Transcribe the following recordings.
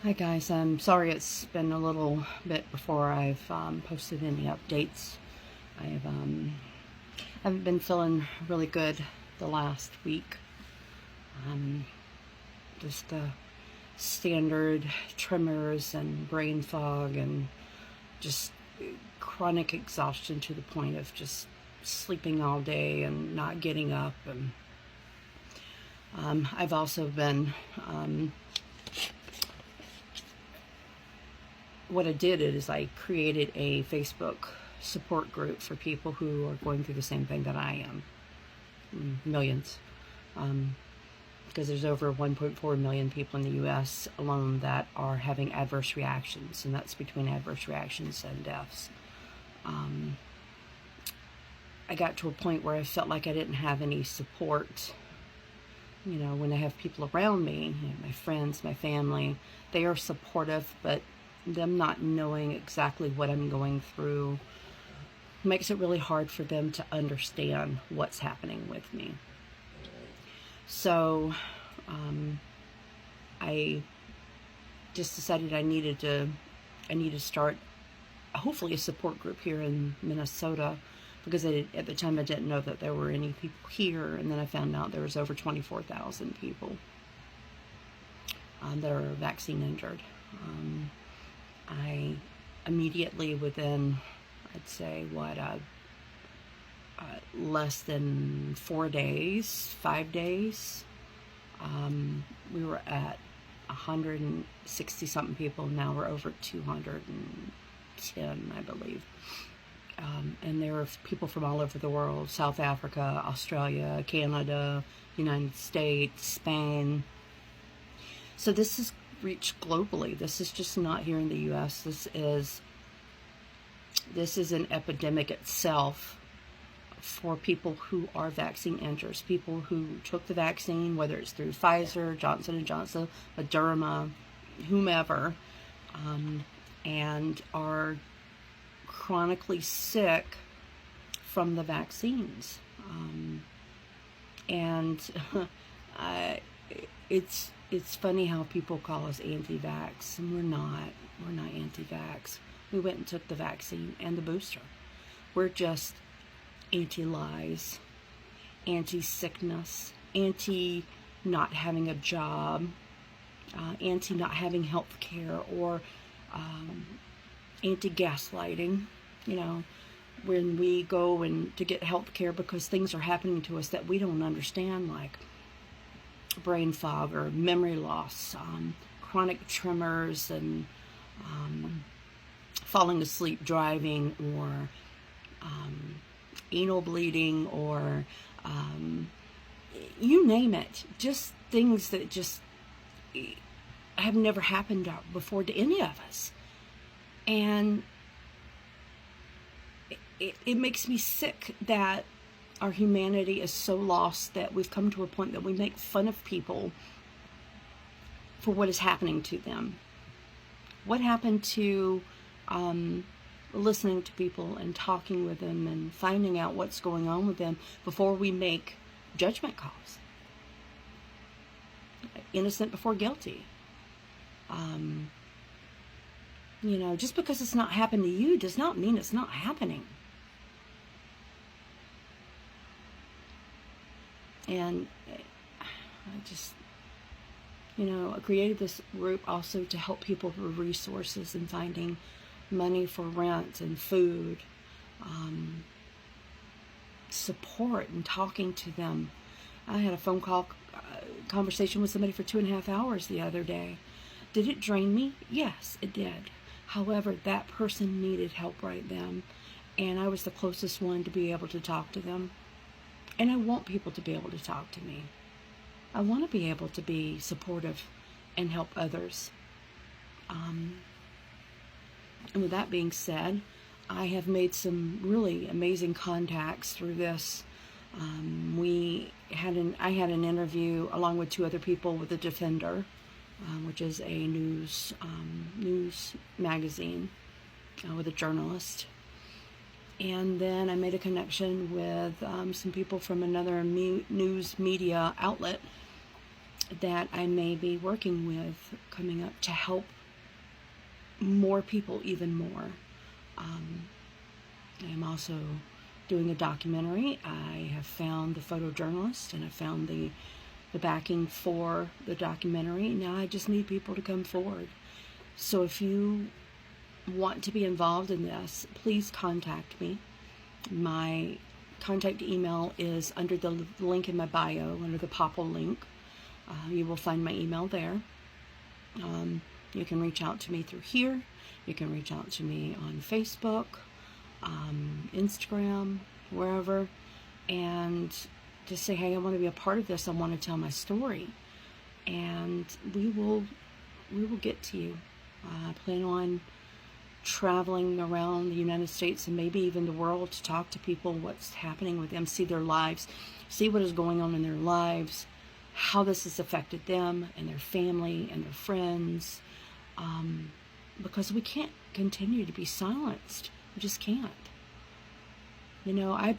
Hi guys, I'm sorry it's been a little bit before I've posted any updates. I've haven't been feeling really good the last week. Um, just the standard tremors and brain fog and just chronic exhaustion to the point of just sleeping all day and not getting up. And I've also been what I did is I created a Facebook support group for people who are going through the same thing that I am. Millions. Because there's over 1.4 million people in the U.S. alone that are having adverse reactions, and that's between adverse reactions and deaths. I got to a point where I felt like I didn't have any support. You know, when I have people around me, my friends, my family, they are supportive, but them not knowing exactly what I'm going through makes it really hard for them to understand what's happening with me. So I just decided I needed to start hopefully a support group here in Minnesota, because at the time I didn't know that there were any people here, and then I found out there was over 24,000 people that are vaccine injured. I immediately, within, I'd say, less than 4 days, 5 days, we were at 160 something people. Now we're over 210, I believe. And there were people from all over the world: South Africa, Australia, Canada, United States, Spain. So this is reached globally. This is just not here in the U.S. This is an epidemic itself for people who are vaccine injured, people who took the vaccine, whether it's through Pfizer, Johnson & Johnson, Moderna, whomever, and are chronically sick from the vaccines. And it's funny how people call us anti-vax, and we're not. We're not anti-vax. We went and took the vaccine and the booster. We're just anti-lies, anti-sickness, anti-not having a job, anti-not having health care, or anti-gaslighting. You know, when we go and to get health care because things are happening to us that we don't understand, like brain fog or memory loss, chronic tremors, and falling asleep driving, or anal bleeding, or you name it. Just things that just have never happened before to any of us. And it makes me sick that our humanity is so lost that we've come to a point that we make fun of people for what is happening to them. What happened to listening to people and talking with them and finding out what's going on with them before we make judgment calls? Innocent before guilty. You know, just because it's not happened to you does not mean it's not happening. And I just, I created this group also to help people with resources and finding money for rent and food, support, and talking to them. I had a phone call conversation with somebody for 2.5 hours the other day. Did it drain me? Yes, it did. However, that person needed help right then, and I was the closest one to be able to talk to them. And I want people to be able to talk to me. I want to be able to be supportive and help others. And with that being said, I have made some really amazing contacts through this. I had an interview along with 2 other people with The Defender, which is a news magazine, with a journalist. And then I made a connection with some people from another news media outlet. that I may be working with coming up to help more people even more. I am also doing a documentary. I have found the photojournalist and I found the backing for the documentary. Now I just need people to come forward. So if you want to be involved in this, please contact me. My contact email is under the link in my bio, under the Popple link. You will find my email there. You can reach out to me through here. You can reach out to me on Facebook, Instagram, wherever, and just say, hey, I want to be a part of this. I want to tell my story, and we will get to you. I plan on traveling around the United States and maybe even the world to talk to people, what's happening with them, see their lives, see what is going on in their lives, how this has affected them and their family and their friends, because we can't continue to be silenced. We just can't. You know, I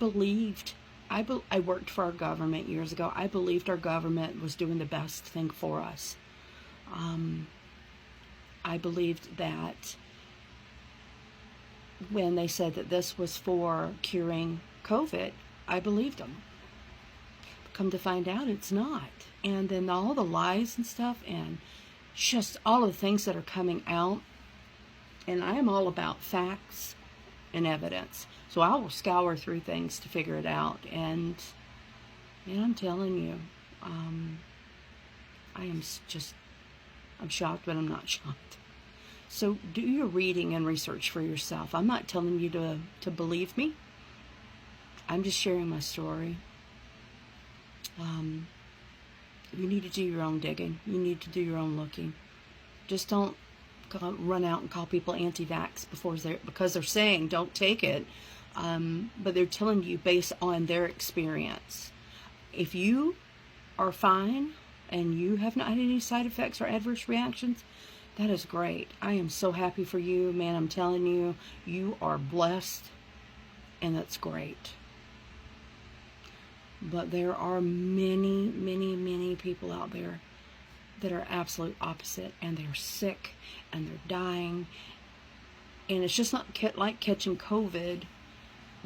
worked for our government years ago. I believed our government was doing the best thing for us. I believed that when they said that this was for curing COVID, I believed them. Come to find out, it's not. And then all the lies and stuff, and just all of the things that are coming out. And I am all about facts and evidence. So I will scour through things to figure it out. And I'm telling you, I'm shocked, but I'm not shocked. So do your reading and research for yourself. I'm not telling you to believe me. I'm just sharing my story. You need to do your own digging. You need to do your own looking. Just don't run out and call people anti-vax because they're saying don't take it, but they're telling you based on their experience. If you are fine and you have not had any side effects or adverse reactions, that is great. I am so happy for you, man. I'm telling you, you are blessed, and that's great. But there are many, many, many people out there that are absolute opposite, and they're sick, and they're dying. And it's just not like catching COVID,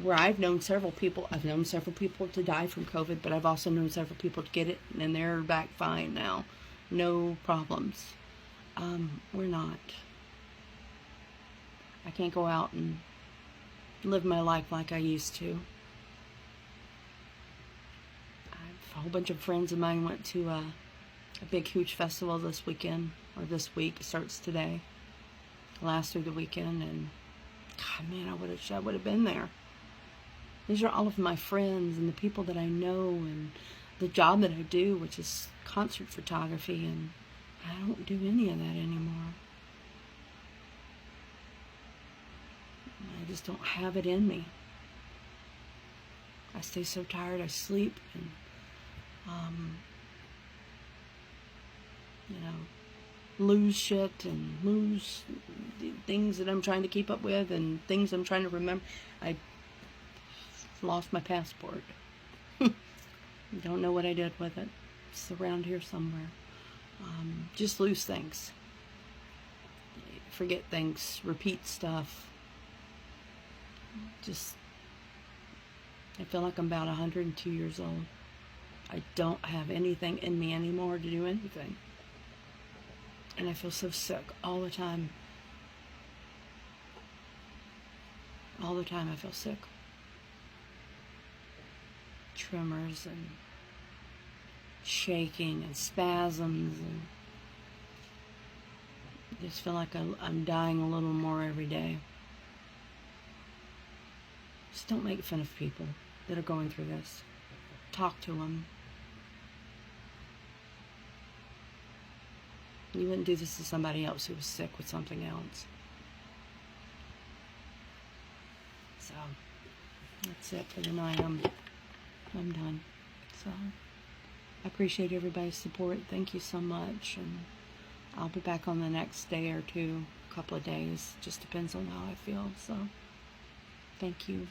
where I've known several people to die from COVID, but I've also known several people to get it, and they're back fine now. No problems. We're not. I can't go out and live my life like I used to. A whole bunch of friends of mine went to a big, huge festival this weekend, or this week. It starts today. Lasts through the weekend, and God, man, I would have been there. These are all of my friends and the people that I know, and the job that I do, which is concert photography, and I don't do any of that anymore. I just don't have it in me. I stay so tired, I sleep, and lose shit and lose things that I'm trying to keep up with and things I'm trying to remember. I lost my passport. Don't know what I did with it. It's around here somewhere. Just lose things. Forget things. Repeat stuff. I feel like I'm about 102 years old. I don't have anything in me anymore to do anything. And I feel so sick all the time. All the time I feel sick. Tremors and shaking and spasms, and I just feel like I'm dying a little more every day. Just don't make fun of people that are going through this. Talk to them. You wouldn't do this to somebody else who was sick with something else. So, that's it for tonight. I'm done. So, I appreciate everybody's support. Thank you so much. And I'll be back on the next day or two, a couple of days. Just depends on how I feel. So, thank you.